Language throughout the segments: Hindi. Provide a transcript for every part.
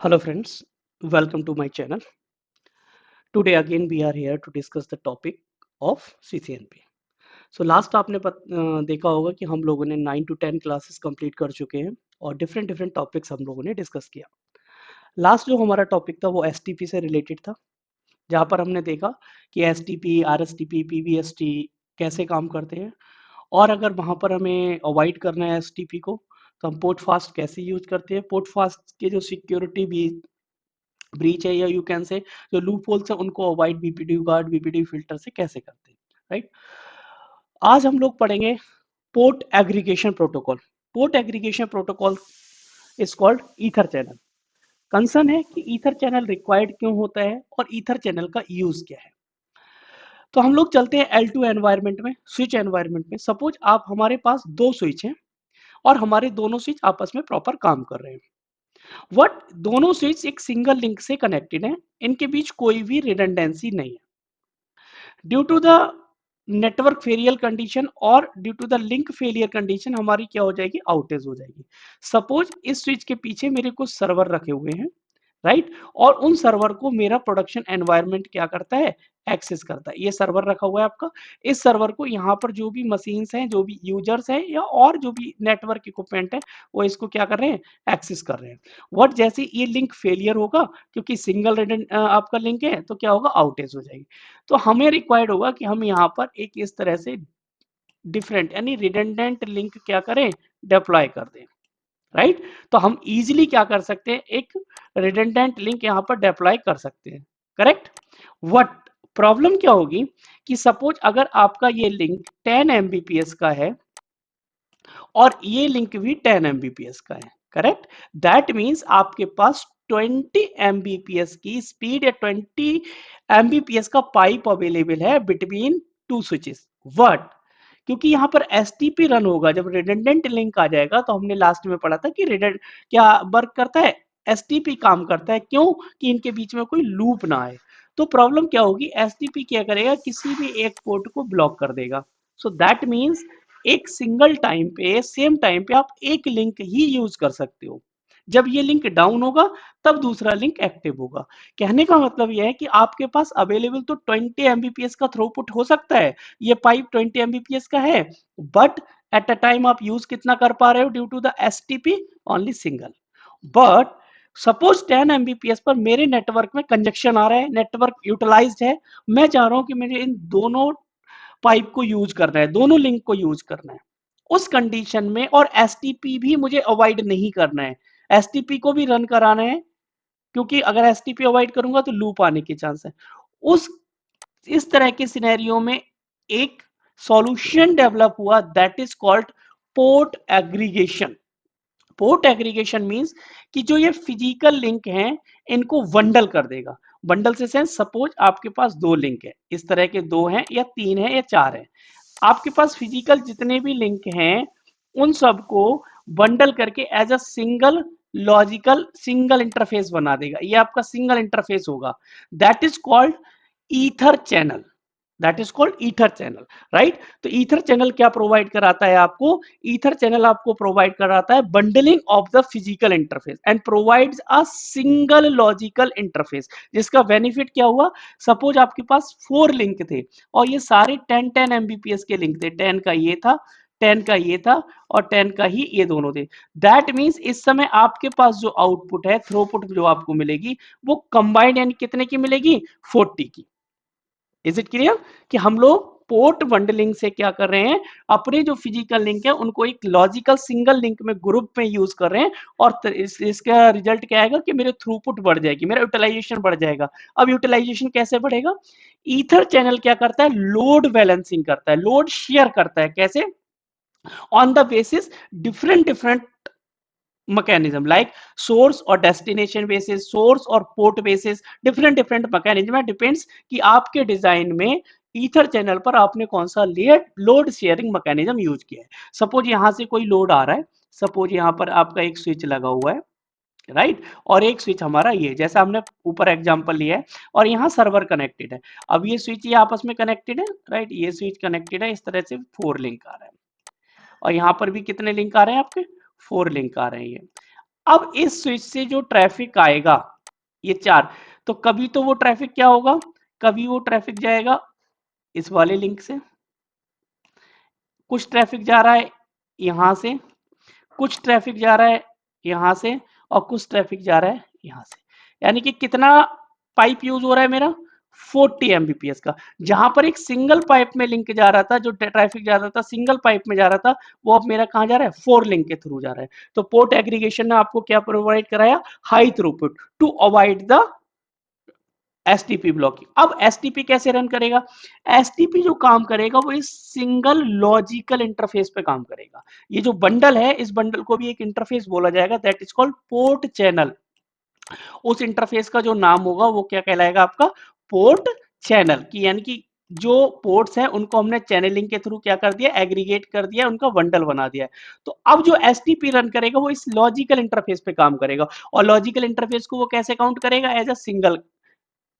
Hello friends, welcome to my channel. Today again we are here to discuss the topic of CCNP. So last आपने देखा होगा कि हम लोगों ने 9 to 10 क्लासेस कंप्लीट कर चुके हैं और डिफरेंट डिफरेंट टॉपिक्स हम लोगों ने डिस्कस किया। लास्ट जो हमारा टॉपिक था वो एसटीपी से रिलेटेड था, जहाँ पर हमने देखा कि एसटीपी, आरएसटीपी, पीवीएसटी कैसे काम करते हैं और अगर वहाँ पर हमें अवॉइड करना है एसटीपी को तो हम पोर्ट फास्ट कैसे यूज करते हैं, पोर्ट फास्ट के जो सिक्योरिटी भी ब्रीच है या यू कैन से जो लूप होल्स है उनको avoid BPD guard BPD filter से कैसे करते हैं, राइट। आज हम लोग पढ़ेंगे port aggregation protocol. Port aggregation protocol is called ether channel. Concern है कि ईथर चैनल रिक्वायर्ड क्यों होता है और ईथर चैनल का यूज क्या है। तो हम लोग चलते हैं L2 एनवायरनमेंट में, स्विच एनवायरनमेंट में। सपोज आप हमारे पास दो स्विच हैं और हमारे दोनों स्विच आपस में प्रॉपर काम कर रहे हैं। वट दोनों स्विच एक सिंगल लिंक से कनेक्टेड हैं, इनके बीच कोई भी रिडंडेंसी नहीं है। Due to the network failure condition और due to the link failure condition हमारी क्या हो जाएगी, आउटेज हो जाएगी। सपोज इस स्विच के पीछे मेरे कुछ सर्वर रखे हुए हैं, राइट, और उन सर्वर को मेरा प्रोडक्शन एनवायरनमेंट क्या करता है, एक्सेस करता है। ये सर्वर रखा हुआ है आपका, इस सर्वर को यहाँ पर जो भी मशीन्स हैं, जो भी यूजर्स हैं या और जो भी नेटवर्क इक्विपमेंट है वो इसको क्या कर रहे हैं, एक्सेस कर रहे हैं। वट जैसे ये लिंक फेलियर होगा, क्योंकि सिंगल आपका लिंक है, तो क्या होगा, आउटेज हो जाएगी। तो हमें रिक्वायर्ड होगा कि हम यहाँ पर एक इस तरह से डिफरेंट यानी रिडंडेंट लिंक क्या करें, डिप्लॉय कर दें, राइट। तो हम इजीली क्या कर सकते हैं, एक रिडंडेंट लिंक यहाँ पर डिप्लॉय कर सकते हैं, करेक्ट। वट प्रॉब्लम क्या होगी कि सपोज अगर आपका ये लिंक 10 एमबीपीएस का है और ये लिंक भी 10 एमबीपीएस का है, करेक्ट। दैट मीन्स आपके पास 20 एमबीपीएस की स्पीड या 20 एमबीपीएस का पाइप अवेलेबल है बिटवीन टू स्विचेस। वट क्योंकि यहाँ पर एसटीपी रन होगा, जब रिडंडेंट लिंक आ जाएगा तो हमने लास्ट में पढ़ा था कि रिडंड क्या वर्क करता है, एसटीपी काम करता है। क्यों, कि इनके बीच में कोई लूप ना आए। तो प्रॉब्लम क्या होगी, एसटीपी क्या करेगा, किसी भी एक पोर्ट को ब्लॉक कर देगा। सो दैट मीन्स एक सिंगल टाइम पे, सेम टाइम पे आप एक लिंक ही यूज कर सकते हो। जब ये लिंक डाउन होगा तब दूसरा लिंक एक्टिव होगा। कहने का मतलब यह है कि आपके पास अवेलेबल तो 20 एमबीपीएस का थ्रूपुट हो सकता है, ये पाइप 20 एमबीपीएस का है, बट एट अ टाइम आप यूज कितना कर पा रहे हो, due to the STP only single. But suppose 10 Mbps पर मेरे नेटवर्क में कंजक्शन आ रहा है, नेटवर्क यूटिलाइज्ड है, मैं चाह रहा हूं कि मुझे इन दोनों पाइप को यूज करना है, दोनों लिंक को यूज करना है उस कंडीशन में, और एसटीपी भी मुझे अवॉइड नहीं करना है, एसटीपी को भी रन कराना है, क्योंकि अगर एसटीपी अवॉइड करूंगा तो लूप आने के चांस है। उस इस तरह के सिनेरियो में एक सॉल्यूशन डेवलप हुआ, that is called port aggregation. Port aggregation means कि जो ये फिजिकल लिंक हैं इनको बंडल कर देगा। बंडल से सेंस, सपोज आपके पास दो लिंक है, इस तरह के दो हैं या तीन हैं या चार हैं, आपके पास फिजिकल जितने भी लिंक हैं उन सबको बंडल करके as a single logical single interface बना देगा। ये आपका सिंगल इंटरफेस होगा, that is called ether channel. That is called ether channel, right. तो ईथर चैनल क्या प्रोवाइड कराता है आपको, ईथर चैनल आपको प्रोवाइड कराता है bundling of the physical interface and provides a single logical interface. जिसका बेनिफिट क्या हुआ, सपोज आपके पास 4 लिंक थे और ये सारे 10 एमबीपीएस के लिंक थे, 10 का ये था, 10 का ये था और 10 का ही ये दोनों थे। दैट मीन्स इस समय आपके पास जो आउटपुट है, थ्रूपुट जो आपको मिलेगी वो कंबाइंड यानी कितने की मिलेगी, 40 की। इज इट क्लियर कि हम लोग पोर्ट बंडलिंग से क्या कर रहे हैं, अपने जो फिजिकल लिंक है उनको एक लॉजिकल सिंगल लिंक में ग्रुप में यूज कर रहे हैं, और इसका रिजल्ट क्या आएगा कि मेरे थ्रूपुट बढ़ जाएगी, मेरा यूटिलाइजेशन बढ़ जाएगा। अब यूटिलाइजेशन कैसे बढ़ेगा, ईथर चैनल क्या करता है, लोड बैलेंसिंग करता है, लोड शेयर करता है। कैसे, on the basis different different mechanism like source और डेस्टिनेशन बेसिस, सोर्स और port basis, different different mechanism है, डिपेंड्स कि आपके डिजाइन में ईथर चैनल पर आपने कौन सा लोड शेयरिंग मैकेनिज्म यूज किया है। सपोज यहां से कोई लोड आ रहा है, सपोज यहां पर आपका एक स्विच लगा हुआ है, राइट, और एक स्विच हमारा ये जैसा हमने ऊपर एग्जांपल लिया है, और यहाँ सर्वर कनेक्टेड है। अब ये स्विच ये आपस में कनेक्टेड है, राइट, ये स्विच कनेक्टेड है, इस तरह से 4 लिंक आ रहा है, और यहाँ पर भी कितने लिंक आ रहे हैं आपके, 4 लिंक आ रहे हैं। ये अब इस स्विच से जो ट्रैफिक आएगा, ये 4, तो कभी तो वो ट्रैफिक क्या होगा, कभी वो ट्रैफिक जाएगा इस वाले लिंक से, कुछ ट्रैफिक जा रहा है यहां से, कुछ ट्रैफिक जा रहा है यहां से, और कुछ ट्रैफिक जा रहा है यहां से। यानी कि कितना पाइप यूज हो रहा है मेरा, 40 एमबीपीएस का। जहां पर एक सिंगल पाइप में लिंक जा रहा था, जो ट्रैफिक जा रहा था सिंगल पाइप में जा रहा था, वो अब मेरा कहां जा रहा है, 4 लिंक के थ्रू जा रहा है। तो पोर्ट एग्रीगेशन ने आपको क्या प्रोवाइड कराया, high throughput to avoid the STP blocking. अब एसटीपी कैसे रन करेगा, एसटीपी जो काम करेगा वो इस सिंगल लॉजिकल इंटरफेस पे काम करेगा। ये जो बंडल है, इस बंडल को भी एक इंटरफेस बोला जाएगा, that is called port channel. उस इंटरफेस का जो नाम होगा वो क्या कहलाएगा आपका, पोर्ट चैनल की। यानी कि जो पोर्ट्स हैं उनको हमने चैनलिंग के थ्रू क्या कर दिया, एग्रीगेट कर दिया, उनका बंडल बना दिया है। तो अब जो एसटीपी रन करेगा वो इस लॉजिकल इंटरफेस पे काम करेगा, और लॉजिकल इंटरफेस को वो कैसे काउंट करेगा, एज अ सिंगल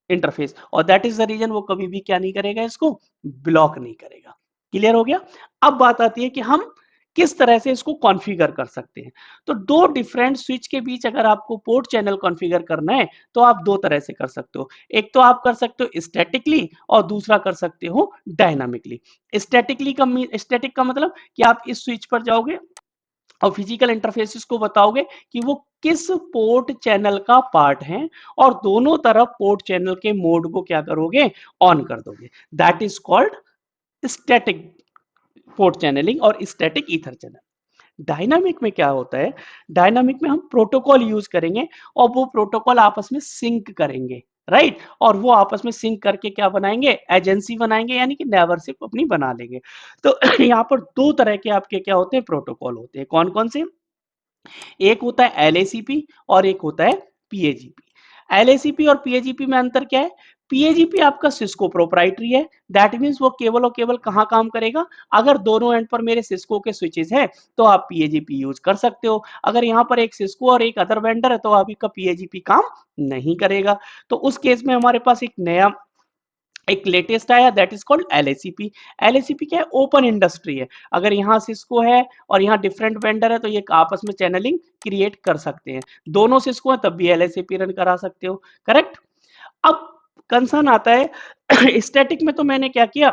इंटरफेस, और दैट इज द रीजन वो कभी भी क्या नहीं करेगा, इसको ब्लॉक नहीं करेगा। क्लियर हो गया। अब बात आती है कि हम किस तरह से इसको कॉन्फ़िगर कर सकते हैं। तो दो डिफरेंट स्विच के बीच अगर आपको पोर्ट चैनल कॉन्फ़िगर करना है तो आप दो तरह से कर सकते हो। एक तो आप कर सकते हो स्टैटिकली, और दूसरा कर सकते हो डायनामिकली। स्टैटिक का मतलब कि आप इस स्विच पर जाओगे और फिजिकल इंटरफेसेस को बताओगे कि वो किस पोर्ट चैनल का पार्ट है, और दोनों तरफ पोर्ट चैनल के मोड को क्या करोगे, ऑन कर दोगे। That is called static port channeling और स्टैटिक ईथर चैनल। डायनामिक में क्या होता है, डायनामिक में हम प्रोटोकॉल यूज करेंगे, और वो प्रोटोकॉल आपस में सिंक करेंगे, राइट। और वो आपस में सिंक करके क्या बनाएंगे, एजेंसी बनाएंगे, यानी कि नेबरशिप अपनी बना लेंगे। तो यहाँ पर दो तरह के आपके क्या होते हैं, प्रोटोकॉल होते हैं। कौन कौन से, एक होता है एलएसीपी और एक होता है पीएजीपी। एलएसीपी और पीएजीपी में अंतर क्या है, पीएजीपी आपका सिस्को प्रोप्राइटरी है, दैट मींस वो केवल और केवल कहां काम करेगा, अगर दोनों एंड पर मेरे सिस्को के स्विचेस हैं तो आप पीएजीपी यूज कर सकते हो। अगर यहां पर एक सिस्को और एक अदर वेंडर है तो आपका पीएजीपी काम नहीं करेगा। तो उस केस में हमारे पास एक नया, एक लेटेस्ट आया, दैट इज कॉल्ड एलएसीपी। एलएसीपी क्या है, ओपन इंडस्ट्री है। अगर यहाँ सिस्को है और यहाँ डिफरेंट वेंडर है तो ये आपस में चैनलिंग क्रिएट कर सकते हैं। दोनों सिस्को है तब भी एलएसीपी रन करा सकते हो, करेक्ट। अब कंसर्न आता है स्टैटिक में, तो मैंने क्या किया,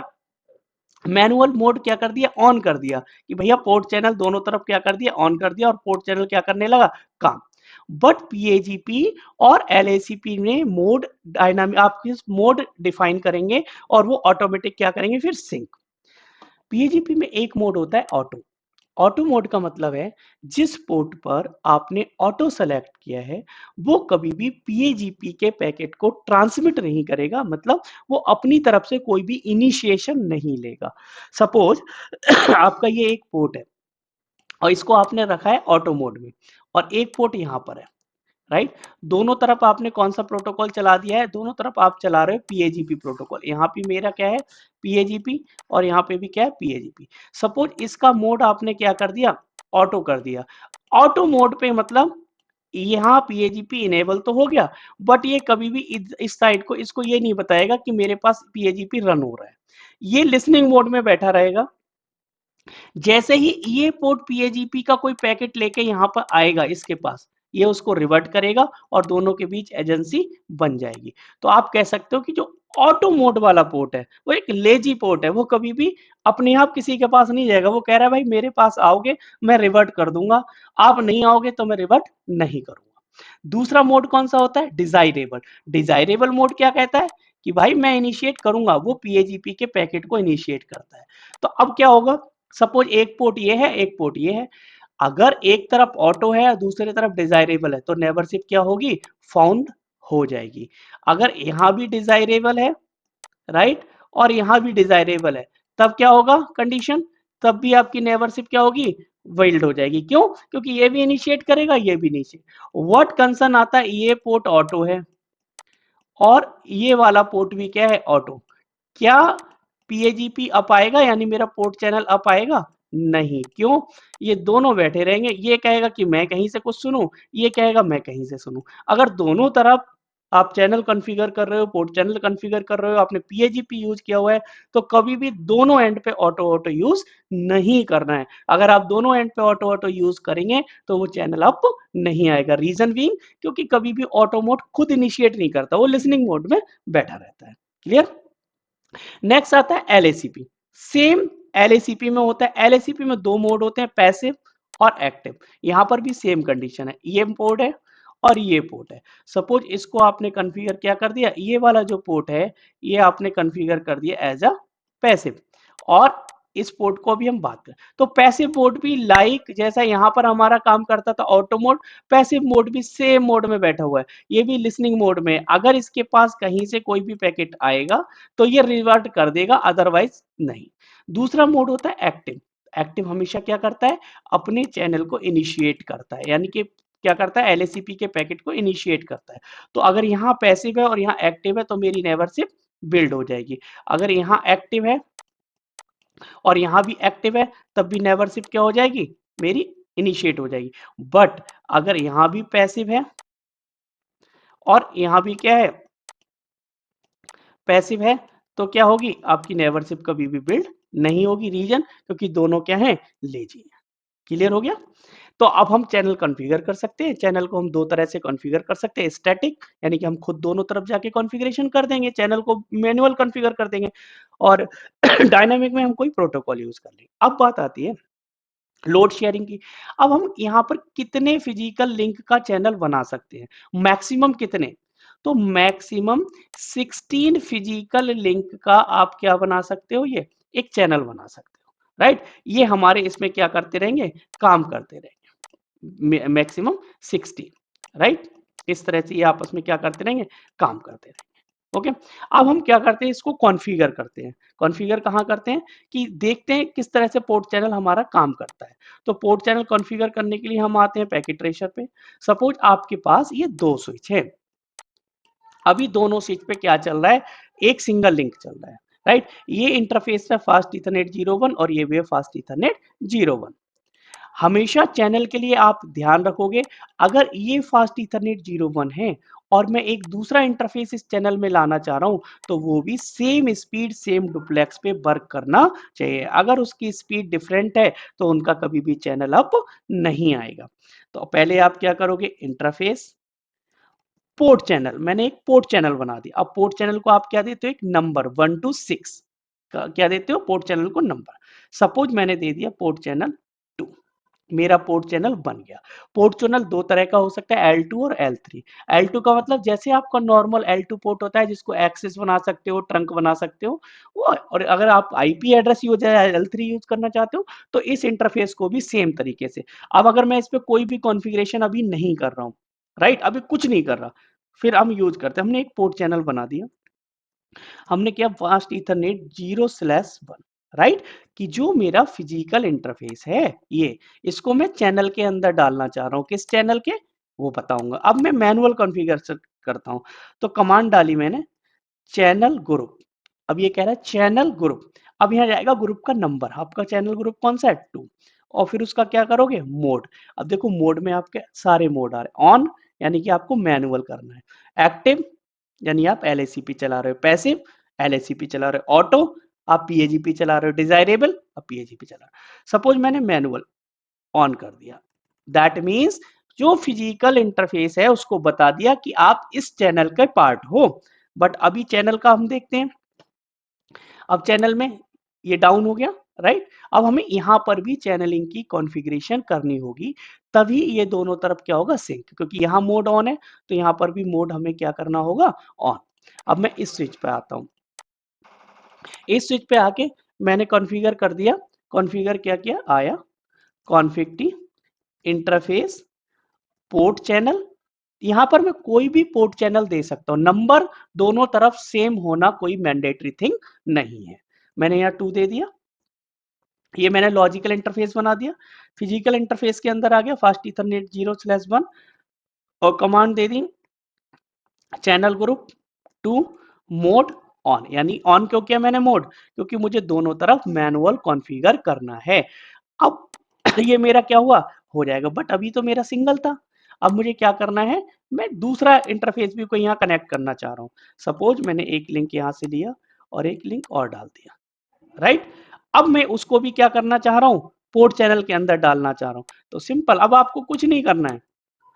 मैनुअल मोड क्या कर दिया, ऑन कर दिया, कि भैया पोर्ट चैनल दोनों तरफ क्या कर दिया, ऑन कर दिया, और पोर्ट चैनल क्या करने लगा, काम। बट पीएजीपी और एलएसीपी ने मोड डायनामिक, आप किस मोड डिफाइन करेंगे और वो ऑटोमेटिक क्या करेंगे फिर सिंक। पीएजीपी में एक मोड होता है ऑटो। ऑटो मोड का मतलब है जिस पोर्ट पर आपने ऑटो सेलेक्ट किया है वो कभी भी पीएजीपी के पैकेट को ट्रांसमिट नहीं करेगा, मतलब वो अपनी तरफ से कोई भी इनिशिएशन नहीं लेगा। सपोज आपका ये एक पोर्ट है और इसको आपने रखा है ऑटो मोड में, और एक पोर्ट यहाँ पर है, राइट। दोनों तरफ आपने कौन सा प्रोटोकॉल चला दिया है, दोनों तरफ आप चला रहे हो पीएजीपी प्रोटोकॉल। यहाँ पे मेरा क्या है, पीएजीपी, और यहाँ पे भी क्या है, पीएजीपी। सपोज इसका मोड आपने क्या कर दिया, ऑटो कर दिया। ऑटो मोड पे मतलब यहाँ पीएजीपी इनेबल तो हो गया, बट ये कभी भी इस साइड को इसको ये नहीं बताएगा कि मेरे पास पीएजीपी रन हो रहा है। ये लिसनिंग मोड में बैठा रहेगा। जैसे ही ये पोर्ट पीएजीपी का कोई पैकेट लेके यहाँ पर आएगा इसके पास, ये उसको रिवर्ट करेगा और दोनों के बीच एजेंसी बन जाएगी। तो आप कह सकते हो कि जो ऑटो मोड वाला पोर्ट है वो एक लेजी पोर्ट है, वो कभी भी अपने आप किसी के पास नहीं जाएगा। वो कह रहा है भाई मेरे पास आओगे मैं रिवर्ट कर दूंगा, आप नहीं आओगे तो मैं रिवर्ट नहीं करूंगा। दूसरा मोड कौन सा होता है, डिजायरेबल। डिजायरेबल मोड क्या कहता है कि भाई मैं इनिशिएट करूंगा, वो पीएजीपी के पैकेट को इनिशिएट करता है। तो अब क्या होगा, सपोज एक पोर्ट ये है एक पोर्ट ये है, अगर एक तरफ ऑटो है दूसरी तरफ डिजायरेबल है तो नेबरशिप क्या होगी, फाउंड हो जाएगी। अगर यहां भी डिजायरेबल है, राइट, और यहां भी डिजायरेबल है, तब क्या होगा कंडीशन, तब भी आपकी नेबरशिप क्या होगी, वाइल्ड हो जाएगी। क्यों, क्योंकि ये भी इनिशिएट करेगा ये भी इनिशिएट। व्हाट कंसर्न आता है, ये पोर्ट ऑटो है और ये वाला पोर्ट भी क्या है, ऑटो। क्या पीएजीपी अप आएगा, यानी मेरा पोर्ट चैनल अप आएगा, नहीं। क्यों, ये दोनों बैठे रहेंगे, ये कहेगा कि मैं कहीं से कुछ सुनूं, ये कहेगा मैं कहीं से सुनूं। अगर दोनों तरफ आप चैनल कॉन्फ़िगर कर रहे हो, पोर्ट चैनल कॉन्फ़िगर कर रहे हो, आपने PAGP यूज़ किया हुआ है, तो कभी भी दोनों एंड पे ऑटो यूज़ नहीं करना है। अगर आप दोनों एंड पे ऑटो यूज़ करेंगे, तो वो चैनल अप नहीं आएगा। रीज़न बीइंग, क्योंकि कभी भी ऑटो मोड खुद इनिशिएट नहीं करता, वो लिसनिंग मोड में बैठा रहता है। क्लियर? नेक्स्ट आता है एलएसीपी। सेम एलएसीपी में होता है, एलएसीपी में दो मोड होते हैं, पैसिव और एक्टिव। यहां पर भी सेम कंडीशन है, ये पोर्ट है और ये पोर्ट है। सपोज इसको आपने कॉन्फ़िगर क्या कर दिया, ये वाला जो पोर्ट है ये आपने कॉन्फ़िगर कर दिया एज अ पैसिव, और इस पोर्ट को भी हम बात करें तो पैसिव मोड भी लाइक जैसा यहां पर हमारा काम करता था ऑटो मोड, पैसिव मोड भी सेम मोड में बैठा हुआ है, ये भी लिसनिंग मोड में। अगर इसके पास कहीं से कोई भी पैकेट आएगा तो ये रिवर्ट कर देगा, अदरवाइज नहीं। दूसरा मोड होता है एक्टिव। एक्टिव हमेशा क्या करता है, अपने चैनल को इनिशिएट करता है, यानी कि क्या करता है, एलएसीपी के पैकेट को इनिशिएट करता है। तो अगर यहाँ पैसिव है और यहाँ एक्टिव है तो मेरी नेवरशिप बिल्ड हो जाएगी। अगर यहाँ एक्टिव है और यहाँ भी एक्टिव है तब भी नेवरशिप क्या हो जाएगी, मेरी इनिशिएट हो जाएगी। बट अगर यहाँ भी पैसिव है और यहाँ भी क्या है, पैसिव है, तो क्या होगी, आपकी नेवरशिप कभी भी बिल्ड नहीं होगी। रीजन, क्योंकि दोनों क्या है, लेजी है। क्लियर हो गया? तो अब हम चैनल कॉन्फ़िगर कर सकते हैं। चैनल को हम दो तरह से कॉन्फ़िगर कर सकते हैं, स्टैटिक यानी कि हम खुद दोनों तरफ जाके कॉन्फ़िगरेशन कर देंगे, चैनल को मैनुअल कॉन्फ़िगर कर देंगे, और डायनामिक में हम कोई प्रोटोकॉल यूज कर लेंगे। अब बात आती है लोड शेयरिंग की। अब हम यहाँ पर कितने फिजिकल लिंक का चैनल बना सकते हैं, मैक्सिमम कितने, तो मैक्सिमम 16 फिजिकल लिंक का आप क्या बना सकते हो, ये एक चैनल बना सकते हो, राइट। ये हमारे इसमें क्या करते रहेंगे, काम करते रहेंगे, मैक्सिमम 16, राइट। इस तरह से ये आपस में क्या करते रहेंगे, काम करते रहेंगे। ओके, अब हम क्या करते हैं, इसको कॉन्फ़िगर करते हैं। कॉन्फ़िगर कहाँ करते हैं, कि देखते हैं किस तरह से पोर्ट चैनल हमारा काम करता है। तो पोर्ट चैनल कॉन्फ़िगर करने के लिए हम आते हैं पैकेट ट्रेसर पे। सपोज आपके पास ये दो स्विच है, अभी दोनों स्विच पे क्या चल रहा है, एक सिंगल लिंक चल रहा है, राइट। ये इंटरफेस है फास्ट इथरनेट 01 और ये भी है फास्ट इथरनेट 01। हमेशा चैनल के लिए आप ध्यान रखोगे, अगर ये फास्ट इथरनेट 01 है और मैं एक दूसरा इंटरफेस इस चैनल में लाना चाह रहा हूं, तो वो भी सेम स्पीड सेम डुप्लेक्स पे वर्क करना चाहिए। अगर उसकी स्पीड डिफरेंट है तो उनका कभी भी चैनल अप नहीं आएगा। तो पहले आप क्या करोगे, इंटरफेस पोर्ट चैनल, मैंने एक पोर्ट चैनल बना दिया। अब पोर्ट चैनल को आप क्या देते हो, एक नंबर 1 to 6 क्या देते हो, पोर्ट चैनल को नंबर। सपोज मैंने दे दिया पोर्ट चैनल 2, मेरा पोर्ट चैनल बन गया। पोर्ट चैनल दो तरह का हो सकता है, L2 और L3। L2 का मतलब जैसे आपका नॉर्मल L2 पोर्ट होता है जिसको एक्सेस बना सकते हो, ट्रंक बना सकते हो वो, और अगर आप IP address use L3 use करना चाहते हो तो इस इंटरफेस को भी सेम तरीके से। अब अगर मैं इस पे कोई भी कॉन्फ़िगरेशन अभी नहीं कर रहा हूँ, राइट, अभी कुछ नहीं कर रहा, फिर हम यूज करते हैं, हमने एक पोर्ट चैनल बना दिया, हमने किया फास्ट इथरनेट 0/1, राइट, कि जो मेरा फिजिकल इंटरफेस है ये, इसको मैं चैनल के अंदर डालना चाह रहा हूँ, किस चैनल के, वो बताऊंगा। अब मैं मैनुअल कॉन्फ़िगर करता हूँ, तो कमांड डाली मैंने चैनल ग्रुप। अब ये कह रहा है चैनल ग्रुप, अब यहाँ जाएगा ग्रुप का नंबर, आपका चैनल ग्रुप कौन सा है, 2, और फिर उसका क्या करोगे, मोड। अब देखो मोड में आपके सारे मोड आ रहे हैं, ऑन यानी कि आपको मैनुअल करना है, एक्टिव यानी आप एलएसीपी चला रहे हो, पैसिव एलएसीपी चला रहे हो, ऑटो आप पीएजीपी चला रहे हो, डिजायरेबल आप पीएजीपी चला रहे हो। सपोज मैंने मैनुअल ऑन कर दिया, दैट मीन्स जो फिजिकल इंटरफेस है उसको बता दिया कि आप इस चैनल के पार्ट हो। बट अभी चैनल का हम देखते हैं, अब चैनल में ये डाउन हो गया, राइट। अब हमें यहाँ पर भी चैनलिंग की कॉन्फ़िगरेशन करनी होगी, तभी ये दोनों तरफ क्या होगा, सिंक, क्योंकि यहाँ मोड ऑन है तो यहाँ पर भी मोड हमें क्या करना होगा, ऑन। अब मैं इस स्विच पे आता हूँ, इस स्विच पे आके मैंने कॉन्फ़िगर कर दिया, कॉन्फ़िगर क्या किया, आया config T interface port channel, यहाँ पर मैं कोई भी पोर्ट चैनल दे सकता हूँ, नंबर दोनों तरफ सेम होना कोई मैंडेटरी थिंग नहीं है। मैंने यहाँ 2 दे दिया, ये मैंने लॉजिकल इंटरफेस बना दिया, फिजिकल इंटरफेस के अंदर आ गया फास्ट इथरनेट 0/1 और command they the channel group 2 mode on, यानी ऑन क्यों किया मैंने मोड, क्योंकि मुझे दोनों तरफ मैनुअल कॉन्फ़िगर करना है। अब ये मेरा क्या हुआ, हो जाएगा, बट अभी तो मेरा सिंगल था। अब मुझे क्या करना है, मैं दूसरा इंटरफेस भी कोई यहाँ कनेक्ट करना चाह रहा हूँ। सपोज मैंने एक लिंक यहाँ से लिया और एक लिंक और डाल दिया, राइट। अब मैं उसको भी क्या करना चाह रहा हूँ, पोर्ट चैनल के अंदर डालना चाह रहा हूँ। तो सिंपल, अब आपको कुछ नहीं करना है,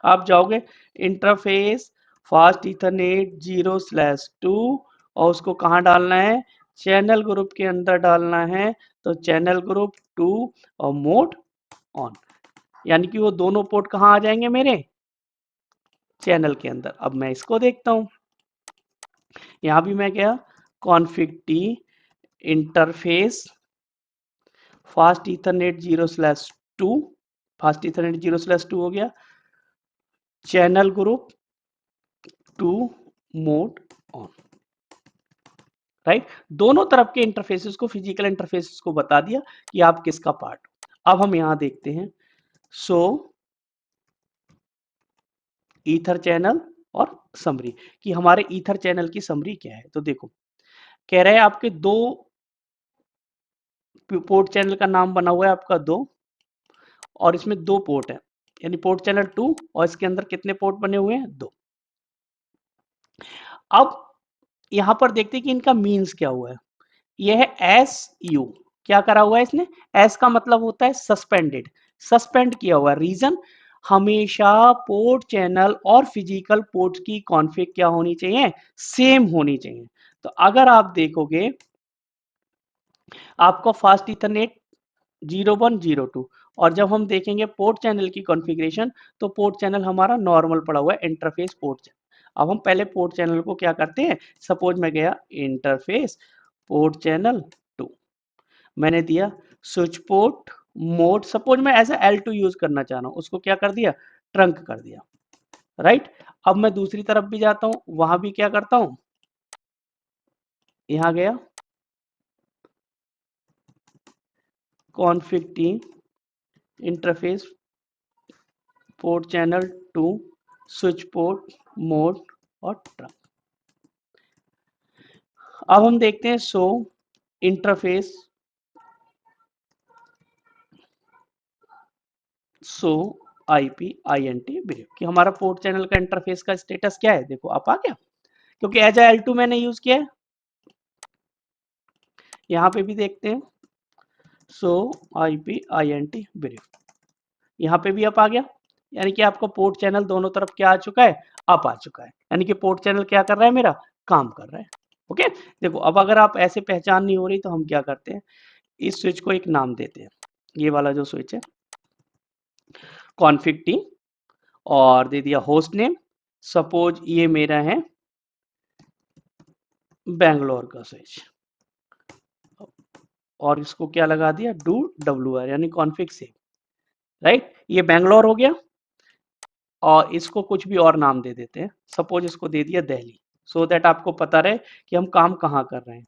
आप जाओगे इंटरफेस फास्ट इथरनेट 0/2 और उसको कहाँ डालना है, चैनल ग्रुप के अंदर डालना है। तो चैनल ग्रुप 2 और मोड ऑन, यानी कि वो दोनों पोर्ट कहाँ आ जाएंगे मेरे, चैनल के अंदर। अब मैं इसको देखता हूँ, यहाँ भी मैं गया config T interface fast Ethernet 0/2, fast Ethernet 0/2 हो गया, channel group 2 mode on, right. दोनों तरफ के इंटरफेसेस को, फिजिकल इंटरफेसेस को बता दिया कि आप किसका पार्ट हो। अब हम यहां देखते हैं सो ईथर चैनल और समरी, कि हमारे ईथर चैनल की समरी क्या है। तो देखो, कह रहे हैं आपके दो पोर्ट चैनल का नाम बना हुआ है आपका 2, और इसमें 2 पोर्ट है, यानी पोर्ट चैनल 2, और इसके अंदर कितने पोर्ट बने हुए हैं, 2। अब यहां पर देखते हैं कि इनका मीन्स क्या हुआ है। यह है एस यू, क्या करा हुआ है इसने, एस का मतलब होता है सस्पेंडेड, सस्पेंड किया हुआ। रीजन, हमेशा पोर्ट चैनल और फिजिकल पोर्ट की कॉन्फ़िग क्या होनी चाहिए, सेम होनी चाहिए। तो अगर आप देखोगे आपका फास्ट इथरनेट 0102, और जब हम देखेंगे पोर्ट चैनल की कॉन्फ़िगरेशन, तो पोर्ट चैनल हमारा नॉर्मल पड़ा हुआ है, इंटरफेस पोर्ट चैनल। अब हम पहले पोर्ट चैनल को क्या करते हैं, सपोज मैं गया इंटरफेस पोर्ट चैनल 2, मैंने दिया स्विच पोर्ट मोड, सपोज मैं ऐसा L2 यूज करना चाह रहा हूं, उसको क्या कर दिया, ट्रंक कर दिया, राइट। अब मैं दूसरी तरफ भी जाता हूं, वहां भी क्या करता हूं, यहां गया config term interface port channel 2 switch port mode और ट्रंक। अब हम देखते हैं show interface show IP INT brief, कि हमारा पोर्ट चैनल का इंटरफेस का स्टेटस क्या है। देखो आप आ गया, क्योंकि एज L2 मैंने यूज किया है। यहाँ पे भी देखते हैं सो आईपी आईएनटी ब्रीफ, यहाँ पे भी अप आ गया, यानी कि आपका पोर्ट चैनल दोनों तरफ क्या आ चुका है, अप आ चुका है, यानी कि पोर्ट चैनल क्या कर रहा है, मेरा काम कर रहा है। ओके, देखो अब अगर आप ऐसे पहचान नहीं हो रही, तो हम क्या करते हैं, इस स्विच को एक नाम देते हैं, ये वाला जो स्विच है कॉन्फ़िग टी, और दे दिया होस्ट नेम, सपोज ये मेरा है बैंगलोर का स्विच, और इसको क्या लगा दिया, डू WR, यानी कॉन्फ़िग सेव, राइट। ये बैंगलोर हो गया, और इसको कुछ भी और नाम दे देते हैं, सपोज इसको दे दिया दिल्ली, सो दैट आपको पता रहे कि हम काम कहाँ कर रहे हैं।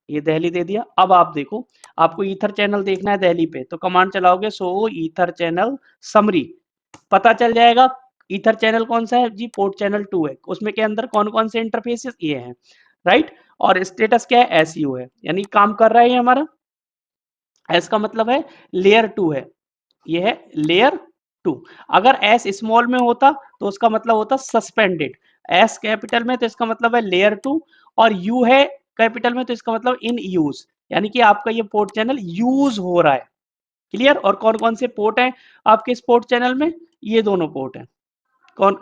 ये दिल्ली दे दिया। अब आप देखो, आपको ईथर चैनल देखना है दिल्ली पे, तो कमांड चलाओगे सो ईथर चैनल समरी, पता चल जाएगा ईथर चैनल कौन सा है जी, पोर्ट चैनल 2 है, उसमें के अंदर कौन कौन से इंटरफेसेस ये हैं, राइट। और स्टेटस क्या है, SU है, यानी काम कर रहा है ये हमारा। एस का मतलब है लेयर 2 है, ये है लेयर 2। अगर एस स्मॉल में होता तो उसका मतलब होता सस्पेंडेड, एस कैपिटल में तो इसका मतलब है लेयर 2, और यू है कैपिटल में तो इसका मतलब इन यूज, यानी कि आपका ये पोर्ट चैनल यूज हो रहा है। क्लियर। और कौन कौन से पोर्ट हैं आपके इस पोर्ट चैनल में, ये दोनों पोर्ट हैं, कौन,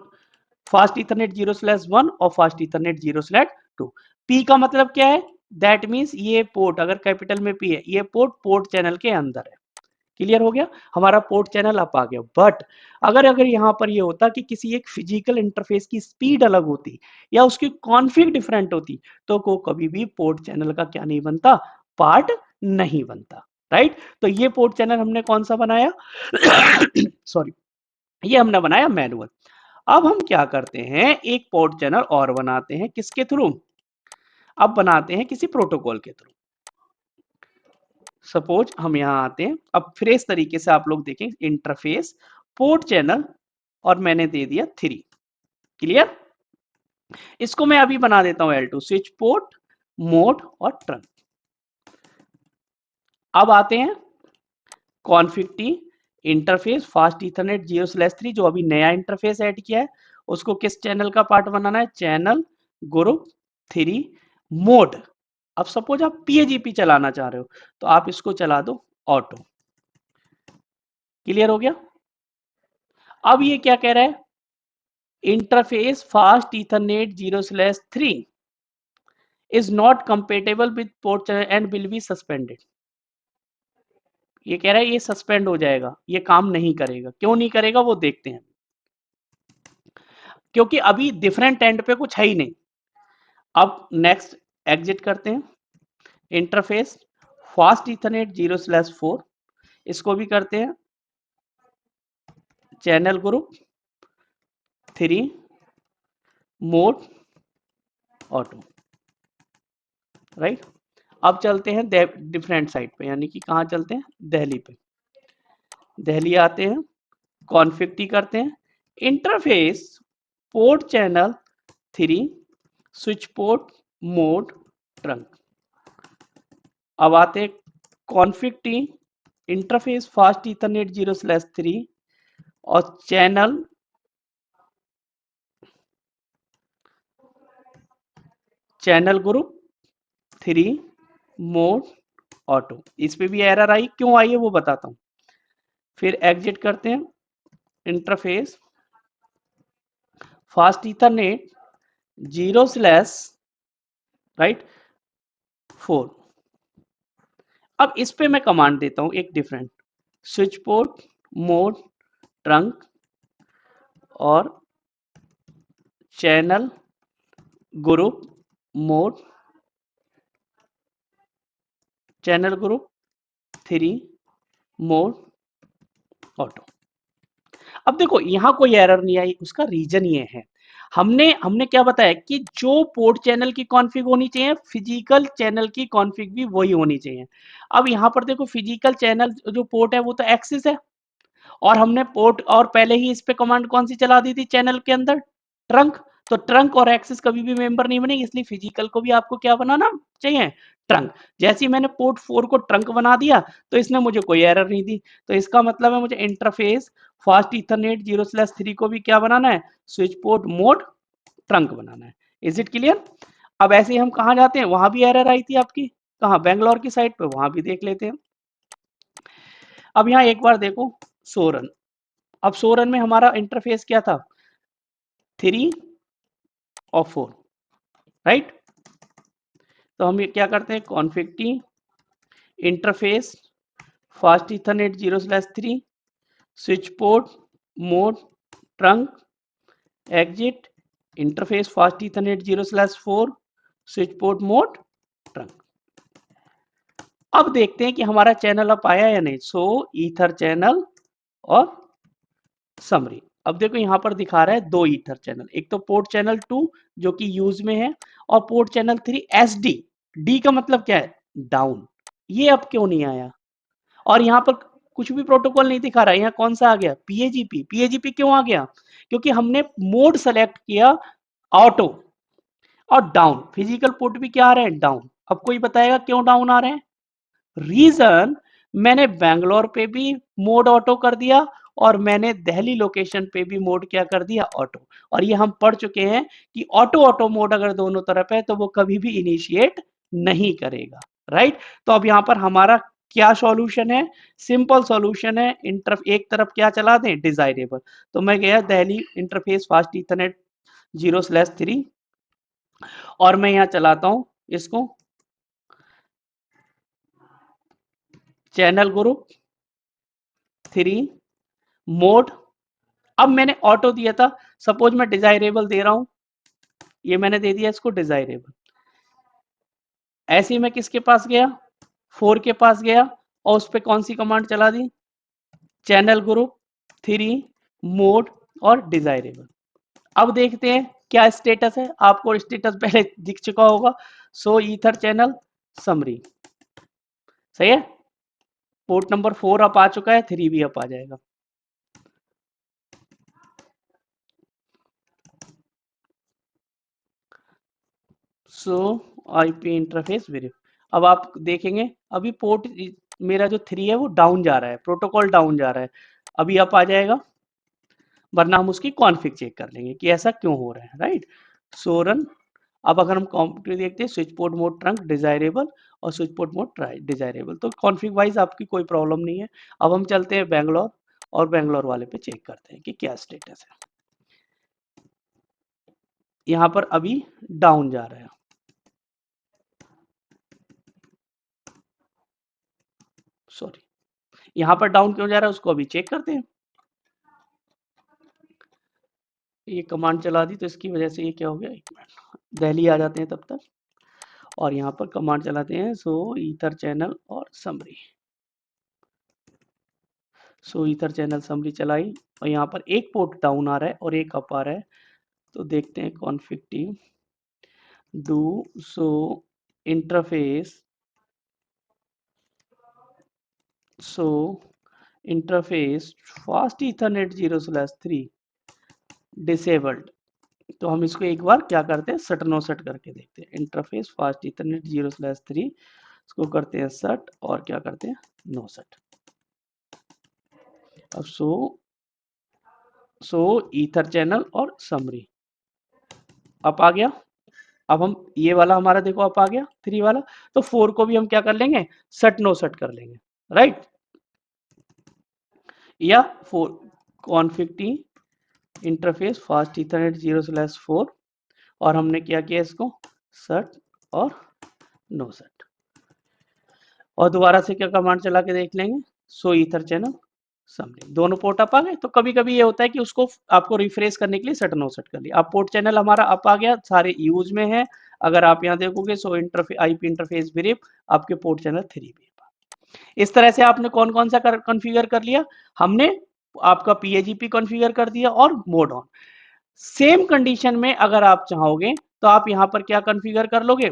फास्ट इथरनेट 0/1 और फास्ट इथरनेट 0/2। पी का मतलब क्या है, दैट मीन्स ये पोर्ट अगर कैपिटल में पी है, ये पोर्ट पोर्ट चैनल के अंदर है। क्लियर हो गया, हमारा पोर्ट चैनल अप आ गया। बट अगर अगर यहाँ पर ये होता कि किसी एक फिजिकल इंटरफेस की स्पीड अलग होती या उसकी कॉन्फ़िग डिफरेंट होती, तो को कभी भी पोर्ट चैनल का क्या नहीं बनता, पार्ट नहीं बनता, राइट। तो ये पोर्ट चैनल हमने कौन सा बनाया सॉरी, ये हमने बनाया मैनुअल। अब हम क्या करते हैं, एक पोर्ट चैनल और बनाते हैं, किसके थ्रू, अब बनाते हैं किसी प्रोटोकॉल के थ्रू। सपोज हम यहाँ आते हैं, अब फ्रेश तरीके से आप लोग देखें, इंटरफेस पोर्ट चैनल, और मैंने दे दिया 3। क्लियर। इसको मैं अभी बना देता हूं L2, स्विच पोर्ट मोड और ट्रंक। अब आते हैं config T interface fast Ethernet 0/3 जो अभी नया इंटरफेस ऐड किया है उसको किस चैनल का पार्ट बनाना है, चैनल ग्रुप 3 मोड। अब सपोज आप PAGP चलाना चाह रहे हो तो आप इसको चला दो ऑटो। क्लियर हो गया। अब ये क्या कह रहा है, interface fast Ethernet 0/3 is not compatible with port channel and will be suspended। ये कह रहा है ये सस्पेंड हो जाएगा, ये काम नहीं करेगा। क्यों नहीं करेगा वो देखते हैं, क्योंकि अभी डिफरेंट एंड पे कुछ है ही नहीं। अब नेक्स्ट एग्जिट करते हैं, इंटरफेस फास्ट ईथरनेट 0/4 इसको भी करते हैं channel group 3 mode auto, right. अब चलते हैं डिफरेंट साइट पे, यानी कि कहाँ चलते हैं, दिल्ली पे। दिल्ली आते हैं, कॉन्फ़िग टी करते हैं, interface port channel 3 switch port mode trunk. अब आते हैं config T interface fast Ethernet 0/3 और चैनल ग्रुप 3 मोड ऑटो। इस पे भी एरर आई, क्यों आई है वो बताता हूं। फिर एग्जिट करते हैं, इंटरफेस फास्ट ईथरनेट 0/4। अब इस पे मैं कमांड देता हूं एक different, switch port mode trunk और channel group mode, channel group 3 mode auto. अब देखो यहाँ कोई एरर नहीं आई, उसका रीजन ये है, हमने हमने क्या बताया कि जो पोर्ट चैनल की कॉन्फ़िग होनी चाहिए फिजिकल चैनल की कॉन्फ़िग भी वही होनी चाहिए। अब यहाँ पर देखो फिजिकल चैनल जो पोर्ट है वो तो एक्सिस है, और हमने पोर्ट और पहले ही इस पे कमांड कौन सी चला दी थी चैनल के अंदर, ट्रंक। तो ट्रंक और एक्सिस कभी भी मेंबर नहीं बनेगी, इसलिए फिजिकल को भी आपको क्या बनाना चाहिए, ट्रंक। जैसे ही मैंने पोर्ट 4 को ट्रंक बना दिया तो इसने मुझे कोई एरर नहीं दी, तो इसका मतलब है मुझे इंटरफेस फास्ट ईथरनेट 0/3 को भी क्या बनाना है, स्विच पोर्ट मोड ट्रंक बनाना है। Is it clear. अब ऐसे ही हम कहाँ जाते हैं, वहां भी एरर आई थी आपकी, कहाँ, बेंगलोर की साइड पे, वहां भी देख लेते हैं। अब यहाँ एक बार देखो सोरन, अब सोरन में हमारा इंटरफेस क्या था, 3 और 4, राइट। तो हम ये क्या करते हैं, config T interface fast Ethernet 0/3 switch port mode trunk exit interface fast Ethernet 0/4 switch port mode trunk. अब देखते हैं कि हमारा चैनल अप आया या नहीं, सो ईथर चैनल और समरी। अब देखो यहाँ पर दिखा रहा है 2 ईथर चैनल, एक तो पोर्ट चैनल 2 जो कि यूज में है, और पोर्ट चैनल 3 SD। डी का मतलब क्या है, डाउन। ये अब क्यों नहीं आया, और यहाँ पर कुछ भी प्रोटोकॉल नहीं दिखा रहा है, यहाँ कौन सा आ गया, PAGP। PAGP क्यों आ गया, क्योंकि हमने मोड सेलेक्ट किया ऑटो, और डाउन, फिजिकल पोर्ट भी क्या आ रहे हैं, डाउन। अब कोई बताएगा क्यों डाउन आ रहे हैं, रीजन, मैंने बैंगलोर पे भी मोड ऑटो कर दिया और मैंने दिल्ली लोकेशन पे भी मोड क्या कर दिया, ऑटो। और ये हम पढ़ चुके हैं कि ऑटो ऑटो मोड अगर दोनों तरफ है तो वो कभी भी इनिशिएट नहीं करेगा, राइट। तो अब यहाँ पर हमारा क्या सॉल्यूशन है, सिंपल सॉल्यूशन है, एक तरफ क्या चला दें, डिजायरेबल। तो मैं गया दिल्ली इंटरफेस फास्ट ईथरनेट 0/3 और मैं यहाँ चलाता हूँ इसको चैनल ग्रुप 3 मोड। अब मैंने ऑटो दिया था, सपोज मैं डिजायरेबल दे रहा हूं, ये मैंने दे दिया इसको डिजायरेबल। ऐसे ही मैं किसके पास गया, 4 के पास गया, और उस पर कौन सी कमांड चला दी, चैनल ग्रुप 3 मोड और डिजायरेबल। अब देखते हैं क्या स्टेटस है, आपको स्टेटस पहले दिख चुका होगा, सो ईथर चैनल समरी, सही है। पोर्ट नंबर 4 अप आ चुका है, 3 भी अप आ जाएगा। सो आईपी इंटरफेस वेरीफाई। अब आप देखेंगे अभी पोर्ट मेरा जो 3 है वो डाउन जा रहा है, प्रोटोकॉल डाउन जा रहा है। अभी अप आ जाएगा, वरना हम उसकी कॉन्फ़िग चेक कर लेंगे कि ऐसा क्यों हो रहा है, राइट। सो रन। अब अगर हम कॉम्पिटिटिव देखते हैं, switch port mode trunk desirable और switch port mode try desirable, तो कॉन्फ़िग वाइज आपकी कोई प्रॉब्लम नहीं है। अब हम चलते हैं बैंगलोर और बैंगलोर वाले पे चेक करते हैं कि क्या स्टेटस है। यहाँ पर अभी डाउन जा रहा है, सॉरी, यहाँ पर डाउन क्यों जा रहा है उसको अभी चेक करते हैं। ये कमांड चला दी तो इसकी वजह से ये क्या हो गया, एक मिनट, दिल्ली आ जाते हैं तब तक, और यहाँ पर कमांड चलाते हैं सो ईथर चैनल और समरी। सो ईथर चैनल समरी चलाई और यहाँ पर एक पोर्ट डाउन आ रहा है और एक अप आ रहा है, तो देखते हैं config team do so interface, so interface fast Ethernet 0/3 disabled. तो हम इसको एक बार क्या करते हैं, सट नो सट करके देखते हैं। इंटरफेस फास्ट इथरनेट 0/3 इसको करते हैं सट और क्या करते हैं, नो सट। अब सो ईथर चैनल और समरी अप आ गया। अब हम ये वाला हमारा देखो अप आ गया 3 वाला, तो 4 को भी हम क्या कर लेंगे, सट नो सट कर लेंगे, राइट। या 4 config T interface fast Ethernet 0/4 और हमने क्या किया इसको सट और नो सट, और दोबारा से क्या कमांड चला के देख लेंगे, सो ईथर चैनल समरी, दोनों पोर्ट अप आ गए। तो कभी कभी ये होता है कि उसको आपको रिफ्रेश करने के लिए सट नो सट कर लिया। अब पोर्ट चैनल हमारा अप आ गया, सारे यूज में है। अगर आप यहाँ देखोगे सो इंटरफेस आईपी इंटरफेस ब्रीफ आपके पोर्ट चैनल 3 भी। इस तरह से आपने कौन कौन सा कॉन्फ़िगर कर लिया, हमने आपका पीएजीपी कॉन्फ़िगर कर दिया और मोड ऑन। सेम कंडीशन में अगर आप चाहोगे तो आप यहाँ पर क्या कॉन्फ़िगर कर लोगे,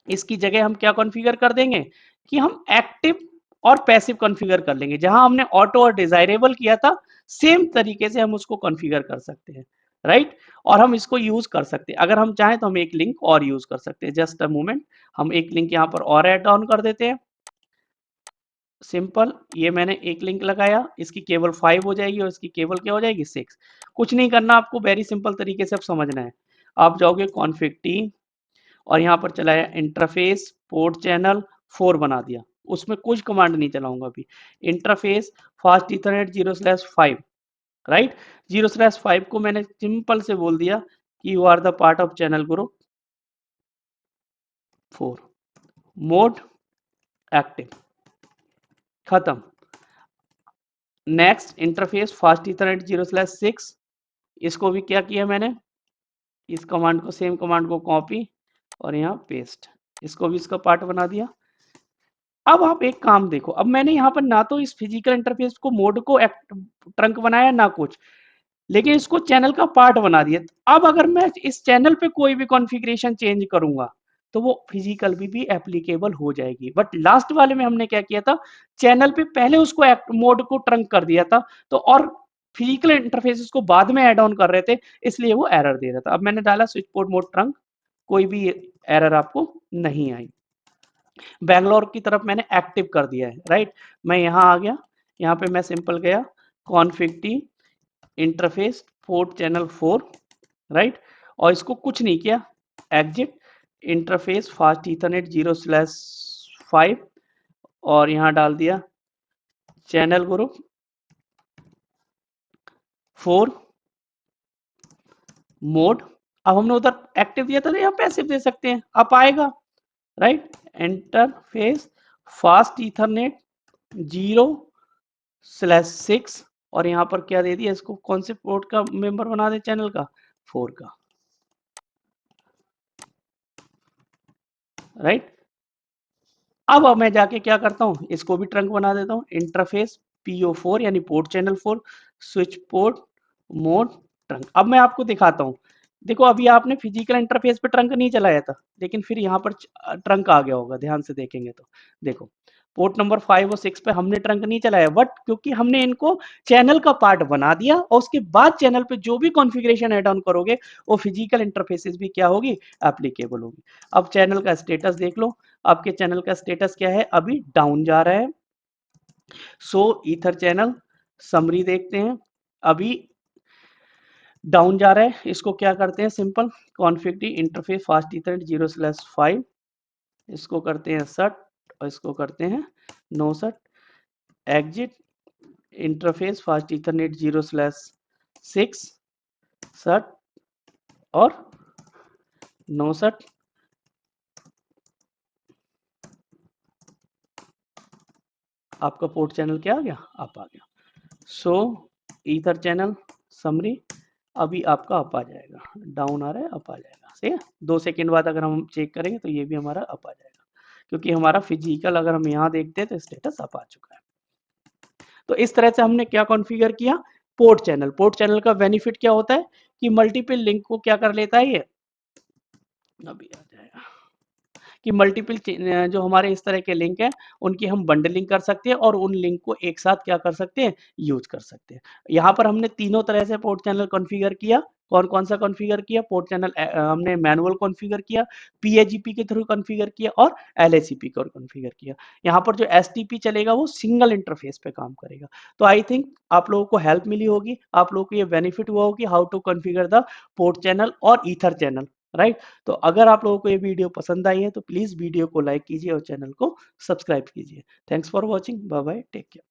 इसकी जगह हम क्या कॉन्फ़िगर कर देंगे कि हम एक्टिव और पैसिव कॉन्फ़िगर कर लेंगे। जहां हमने ऑटो और डिजायरेबल किया था सेम तरीके से हम उसको कॉन्फ़िगर कर सकते हैं, राइट। और हम इसको यूज कर सकते हैं, अगर हम चाहें तो हम एक लिंक और यूज कर सकते हैं। जस्ट अ मोमेंट, हम एक लिंक यहाँ पर और ऐड ऑन कर देते हैं। सिंपल, ये मैंने एक लिंक लगाया, इसकी केवल 5 हो जाएगी और इसकी केवल क्या हो जाएगी 6। कुछ नहीं करना आपको, वेरी सिंपल तरीके से अब समझना है। आप जाओगे कॉन्फ़िग टी और यहाँ पर चलाया इंटरफेस पोर्ट चैनल 4 बना दिया, उसमें कुछ कमांड नहीं चलाऊंगा अभी। Interface fast Ethernet 0/5, right. 0/5 को मैंने सिंपल से बोल दिया कि you are the part of channel group 4, mode active, खत्म। नेक्स्ट इंटरफेस फास्ट इथरनेट 0/6, इसको भी क्या किया मैंने, इस कमांड को सेम कमांड को कॉपी और यहाँ पेस्ट, इसको भी इसका पार्ट बना दिया। अब आप एक काम देखो, अब मैंने यहाँ पर ना तो इस फिजिकल इंटरफेस को मोड को ट्रंक बनाया ना कुछ, लेकिन इसको चैनल का पार्ट बना दिया। अब अगर मैं इस चैनल पे कोई भी कॉन्फ़िगरेशन चेंज करूंगा तो वो फिजिकल भी एप्लीकेबल हो जाएगी। बट लास्ट वाले में हमने क्या किया था, चैनल पे पहले उसको मोड को ट्रंक कर दिया था, तो और फिजिकल इंटरफेसेस को बाद में ऐड ऑन कर रहे थे, इसलिए वो एरर दे रहा था। अब मैंने डाला स्विच पोर्ट मोड ट्रंक, कोई भी एरर आपको नहीं आई। बैंगलोर की तरफ मैंने एक्टिव कर दिया है, राइट। मैं यहाँ आ गया, यहाँ पे मैं सिंपल गया config T interface port channel 4, right, और इसको कुछ नहीं किया, एग्जिट इंटरफेस फास्ट इथरनेट 0/5 और यहाँ डाल दिया चैनल ग्रुप 4 मोड। अब हमने उधर एक्टिव दिया था तो यहाँ पैसिव दे सकते हैं, अब आएगा, राइट। इंटरफेस फास्ट इथरनेट 0/6 और यहाँ पर क्या दे दिया, इसको कौन से पोर्ट का मेंबर बना दे, चैनल का 4 का, राइट। अब मैं जाके क्या करता हूँ, इसको भी ट्रंक बना देता हूँ, इंटरफेस PO4 यानी port channel 4 switch port mode trunk. अब मैं आपको दिखाता हूँ, देखो अभी आपने फिजिकल इंटरफेस पे ट्रंक नहीं चलाया था, लेकिन फिर यहाँ पर ट्रंक आ गया होगा, ध्यान से देखेंगे तो देखो पोर्ट नंबर 5 और 6 पे हमने ट्रंक नहीं चलाया, बट क्योंकि हमने इनको चैनल का पार्ट बना दिया और उसके बाद चैनल पे जो भी कॉन्फ़िगरेशन ऐड ऑन करोगे वो फिजिकल इंटरफेसेस भी क्या होगी, एप्लीकेबल होगी। अब चैनल का स्टेटस देख लो, आपके चैनल का स्टेटस क्या है, अभी डाउन जा रहा है। सो ईथर चैनल समरी देखते हैं। अभी डाउन जा रहा है, इसको क्या करते हैं, simple config interface fast Ethernet 0/5, इसको करते हैं सट और इसको करते हैं नो सट। एग्जिट इंटरफेस फास्ट ईथरनेट 0/6 सट और नो सट। आपका पोर्ट चैनल क्या आ गया, अप आ गया। सो ईथर चैनल समरी अभी आपका अप आ जाएगा, डाउन आ रहा है अप आ जाएगा। सही है, 2 सेकेंड बाद अगर हम चेक करेंगे तो ये भी हमारा अप आ जाएगा, क्योंकि हमारा फिजिकल अगर हम यहाँ देखते हैं तो स्टेटस अप आ चुका है। तो इस तरह से हमने क्या कॉन्फ़िगर किया, पोर्ट चैनल। पोर्ट चैनल का बेनिफिट क्या होता है कि मल्टीपल लिंक को क्या कर लेता है, ये अभी आ जाएगा कि मल्टीपल जो हमारे इस तरह के लिंक हैं उनकी हम बंडलिंग कर सकते हैं और उन लिंक को एक साथ क्या कर सकते हैं, यूज कर सकते हैं। यहाँ पर हमने तीनों तरह से पोर्ट चैनल कॉन्फ़िगर किया। कौन कौन सा कॉन्फ़िगर किया, पोर्ट चैनल हमने मैनुअल कॉन्फ़िगर किया, पीएजीपी के थ्रू कॉन्फ़िगर किया और एलएसीपी को कॉन्फ़िगर किया। यहाँ पर जो एसटीपी चलेगा वो सिंगल इंटरफेस पे काम करेगा। तो आई थिंक आप लोगों को हेल्प मिली होगी, आप लोगों को ये बेनिफिट हुआ होगी how to configure the port channel और ईथर चैनल, राइट। तो अगर आप लोगों को ये वीडियो पसंद आई है तो प्लीज़ वीडियो को लाइक कीजिए और चैनल को सब्सक्राइब कीजिए। Thanks for watching, bye bye, take care.